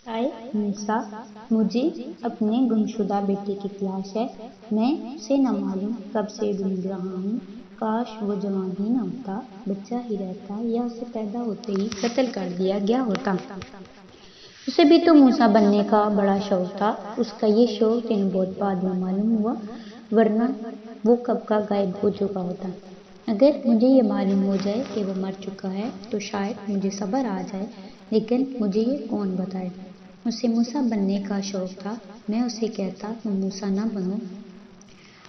आए मूसा, मुझे अपने गुमशुदा बेटे की तलाश है। मैं उसे न मालूम कब से ढूंढ रहा हूँ। काश वो जवान ही न होता, बच्चा ही रहता, या उसे पैदा होते ही कत्ल कर दिया गया होता। उसे भी तो मूसा बनने का बड़ा शौक था। उसका ये शौक जिन्हें बहुत बाद में मालूम हुआ, वरना वो कब का गायब हो चुका होता। अगर मुझे ये मालूम हो जाए कि वो मर चुका है तो शायद मुझे सब्र आ जाए, लेकिन मुझे ये कौन बताए। उसे मूसा बनने का शौक था। मैं उसे कहता तुम मूसा न बनो।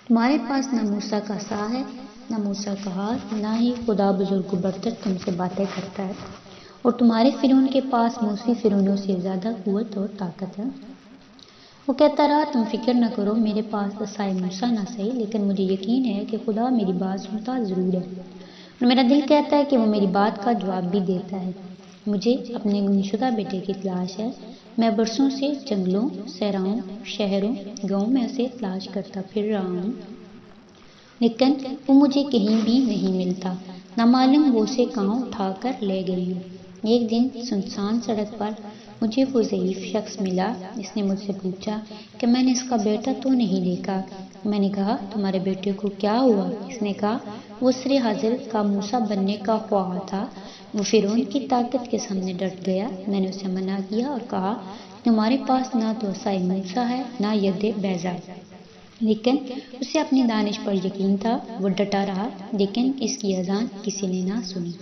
तुम्हारे पास न मूसा का सा है, न मूसा का हाथ, न ही खुदा बुजुर्ग बरतर तुमसे बातें करता है। और तुम्हारे फिरौन के पास मूसी फिरौनों से ज्यादा कुव्वत और ताकत है। वो कहता रहा तुम फिक्र न करो, मेरे पास असाए मूसा न सही, लेकिन मुझे यकीन है कि खुदा मेरी बात सुनता जरूर है और मेरा दिल कहता है कि वो मेरी बात का जवाब भी देता है। मुझे अपने गुमशुदा बेटे की तलाश है। मैं बरसों से जंगलों, सहराओं, शहरों, गाँव में उसे तलाश करता फिर रहा हूँ, लेकिन वो मुझे कहीं भी नहीं मिलता। न मालूम वो उसे कहाँ उठा कर ले गई हूँ। एक दिन सुनसान सड़क पर मुझे वो ज़ईफ शख्स मिला। इसने मुझसे पूछा कि मैंने इसका बेटा तो नहीं देखा। मैंने कहा तुम्हारे बेटे को क्या हुआ? इसने कहा वो सरे हाजिर का मूसा बनने का ख्वाह था। वो फिरौन की ताकत के सामने डट गया। मैंने उसे मना किया और कहा तुम्हारे पास ना तो असाए मूसा है ना यदे बैजा, लेकिन उसे अपनी दानिश पर यकीन था। वो डटा रहा, लेकिन इसकी अजान किसी ने ना सुनी,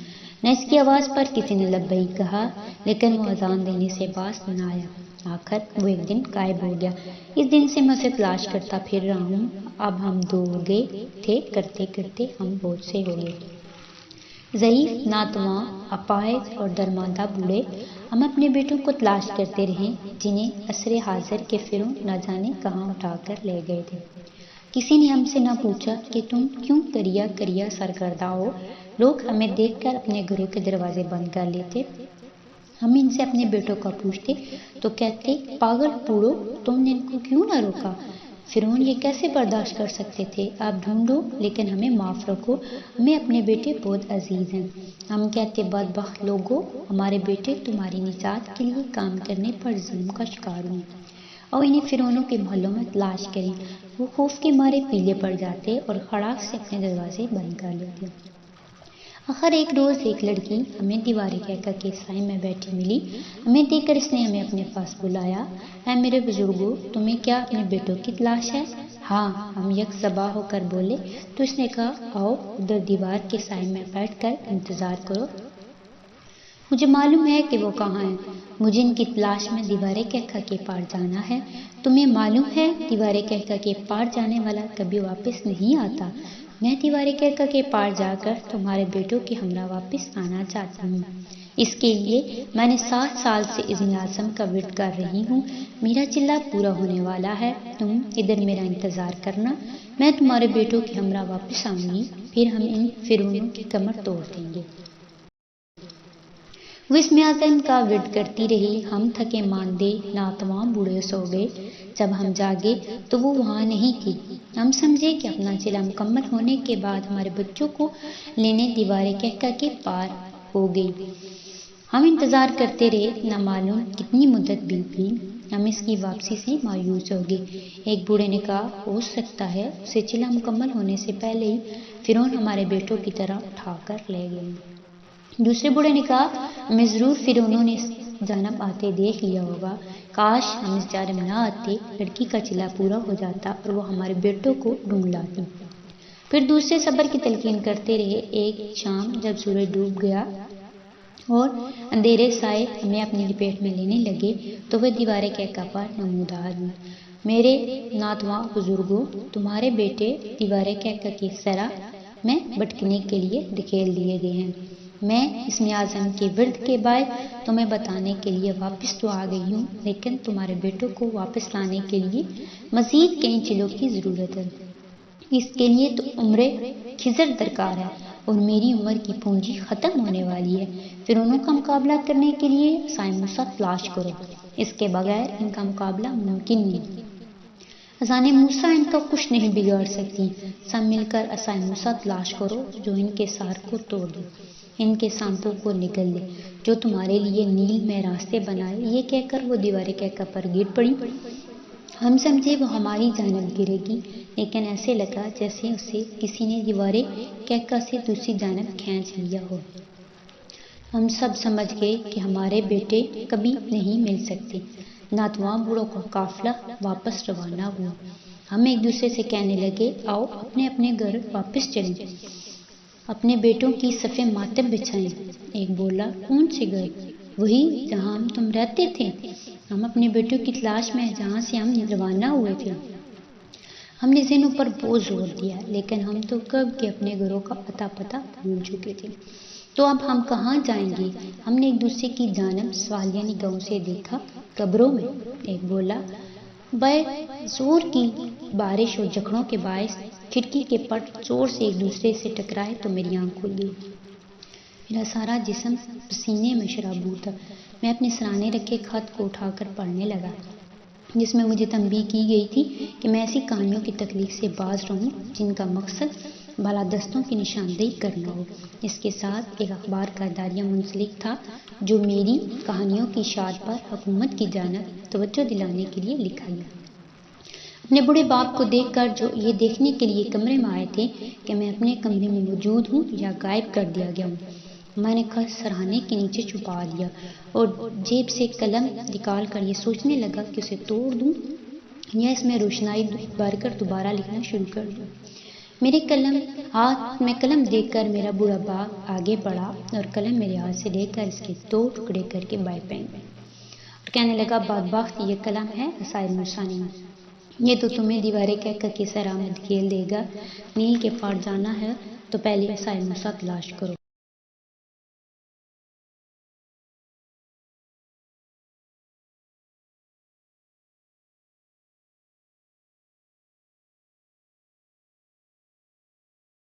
न इसकी आवाज़ पर किसी ने लब्बैक कहा, लेकिन वो अजान देने से बाज न आया। आखिर वो एक दिन गायब हो गया। इस दिन से मैं उसे तलाश करता फिर रहा हूँ। अब हम दो हो गए थे, करते करते हम बहुत से हो गए। ज़ईफ, नातवां, अपाहिज और दरमांदा बूढ़े हम अपने बेटों को तलाश करते रहे, जिन्हें असरे हाजिर के फिरौन न जाने कहाँ उठाकर ले गए थे। किसी ने हमसे न पूछा कि तुम क्यों करिया करिया सरगर्दा हो। लोग हमें देखकर अपने घरों के दरवाजे बंद कर लेते। हम इनसे अपने बेटों का पूछते तो कहते पागल बूढ़ो, तुमने इनको क्यों न रोका। फिरौन ये कैसे बर्दाश्त कर सकते थे। आप ढूंढो लेकिन हमें माफ़ रखो, हमें अपने बेटे बहुत अजीज हैं। हम कहते बदबख्त लोगों, हमारे बेटे तुम्हारी निजात के लिए काम करने पर जुल्म का शिकार हुए और इन्हें फिरौनों के महलों में तलाश करें। वो खौफ के मारे पीले पड़ जाते और खड़ाक से अपने दरवाजे बंद कर लेते। आखिर एक रोज़ एक लड़की हमें दीवारे कहकर के साए में बैठी मिली। हमें देखकर इसने हमें अपने पास बुलाया। ऐ मेरे बुजुर्गों, तुम्हें क्या अपने बेटों की तलाश है? हाँ, हम यकजबा होकर बोले। तो इसने कहा आओ उधर दीवार के साए में बैठ कर इंतजार करो, मुझे मालूम है कि वो कहाँ है। मुझे इनकी तलाश में दीवारे कहका के पार जाना है। तुम्हें मालूम है दीवारे कहका के पार जाने वाला कभी वापस नहीं आता। मैं दीवारे कहका के पार जाकर तुम्हारे बेटों के हमरा वापस आना चाहती हूँ। इसके लिए मैंने 7 साल से इज़्न आज़म का वेट कर रही हूँ। मेरा चिल्ला पूरा होने वाला है। तुम इधर मेरा इंतज़ार करना, मैं तुम्हारे बेटों के हमरा वापस आऊँगी, फिर हम इन फिरौनों की कमर तोड़ देंगे। वो इज़्न आज़म का वेट करती रही। हम थके मांदे नातवां बूढ़े सो गए। जब हम जागे तो वो वहाँ नहीं थी। हम समझे कि अपना चिल्ला मुकम्मल होने के बाद हमारे बच्चों को लेने दीवारे कहका के पार हो गई। हम इंतज़ार करते रहे, न मालूम कितनी मुद्दत बीत गई। हम इसकी वापसी से मायूस हो गए। एक बूढ़े ने कहा हो सकता है उसे चिल्ला मुकम्मल होने से पहले ही फिरौन हमारे बेटों की तरह उठाकर ले गए। दूसरे बूढ़े ने कहा हमें ज़रूर फिरौनों ने इस जानब आते देख लिया होगा। काश हम इस जानब न आते, लड़की का चिल्ला पूरा हो जाता और वो हमारे बेटों को ढूंढ लाती। फिर दूसरे सब्र की तलकीन करते रहे। एक शाम जब सूरज डूब गया और अंधेरे साए हमें अपनी लपेट में लेने लगे तो वह दीवारे कहका पर नमूदार हुई। मेरे नातवां बुजुर्गों, तुम्हारे बेटे दीवारे कहका की सरा में भटकने के लिए धकेल दिए गए हैं। मैं इस्म आज़म के विर्द के बाद तुम्हें बताने के लिए वापस तो आ गई हूँ, लेकिन तुम्हारे बेटों को वापस लाने के लिए मज़ीद कई चिलों की ज़रूरत है। इसके लिए तो उम्र खिज़र दरकार है और मेरी उम्र की पूंजी ख़त्म होने वाली है। फिरौनों का मुकाबला करने के लिए असाए मूसा तलाश करो, इसके बगैर इनका मुकाबला मुमकिन नहीं। अज़ाने मूसा इनका कुछ नहीं बिगाड़ सकती। सब मिलकर असाए मूसा तलाश करो जो इनके सार को तोड़ दे। ان کے سانپوں کو نگل لے جو تمہارے لیے نیل میں راستے بنائے۔ یہ کہہ کر وہ دیواریں کہکا پر گر پڑی۔ ہم سمجھے وہ ہماری جانب گرے گی، لیکن ایسے لگا جیسے اسے کسی نے دیواریں کہکا سے دوسری جانب کھینچ لیا ہو۔ ہم سب سمجھ گئے کہ ہمارے بیٹے کبھی نہیں مل سکتے۔ ناتواں بوڑھوں کا قافلہ واپس روانہ ہوا۔ ہم ایک دوسرے سے کہنے لگے، آؤ اپنے اپنے گھر واپس چلیں، اپنے بیٹوں کی صفِ ماتم بچھائیں۔ ایک بولا، کون سے گھر؟ وہی جہاں تم رہتے تھے۔ ہم اپنے بیٹوں کی تلاش میں جہاں سے ہم روانہ ہوئے تھے۔ ہم نے ذہنوں پر بہت زور دیا، لیکن ہم تو کب کے اپنے گھروں کا اتا پتہ بھول چکے تھے۔ تو اب ہم کہاں جائیں گے؟ ہم نے ایک دوسرے کی جانب سوالیہ نگاہوں سے دیکھا۔ قبروں میں، ایک بولا۔ زور کی بارش اور جھکڑوں کے باعث کھڑکی کے پٹ زور سے ایک دوسرے سے ٹکرائے تو میری آنکھ کھل گئی۔ میرا سارا جسم پسینے میں شرابور تھا۔ میں اپنے سرانے رکھے خط کو اٹھا کر پڑھنے لگا، جس میں مجھے تنبیہ کی گئی تھی کہ میں ایسی کہانیوں کی تخلیق سے باز رہوں جن کا مقصد بالادستوں کی نشاندہی کرنا ہو۔ اس کے ساتھ ایک اخبار کا اداریہ منسلک تھا جو میری کہانیوں کی اشاعت پر حکومت کی جانب توجہ دلانے کے لیے لکھا گیا۔ اپنے بوڑھے باپ کو دیکھ کر، جو یہ دیکھنے کے لیے کمرے میں آئے تھے کہ میں اپنے کمرے میں موجود ہوں یا غائب کر دیا گیا ہوں، میں نے خط سرانے کے نیچے چھپا لیا اور جیب سے قلم نکال کر یہ سوچنے لگا کہ اسے توڑ دوں یا اس میں روشنائی بھر کر دوبارہ لکھنا شروع کر دوں۔ میرے ہاتھ میں قلم دیکھ کر میرا بوڑھا باپ آگے بڑھا اور قلم میرے ہاتھ سے لے کر اس کے 2 ٹکڑے کر کے بائیں پھینک دیا اور کہنے لگا، بدبخت، یہ قلم ہے، عصائے موسیٰ نہیں۔ یہ تو تمہیں دیواریں کہکا کی صحرا میں دھکیل دے گا۔ نیل کے پار جانا ہے تو پہلے عصائے موسیٰ تلاش کرو۔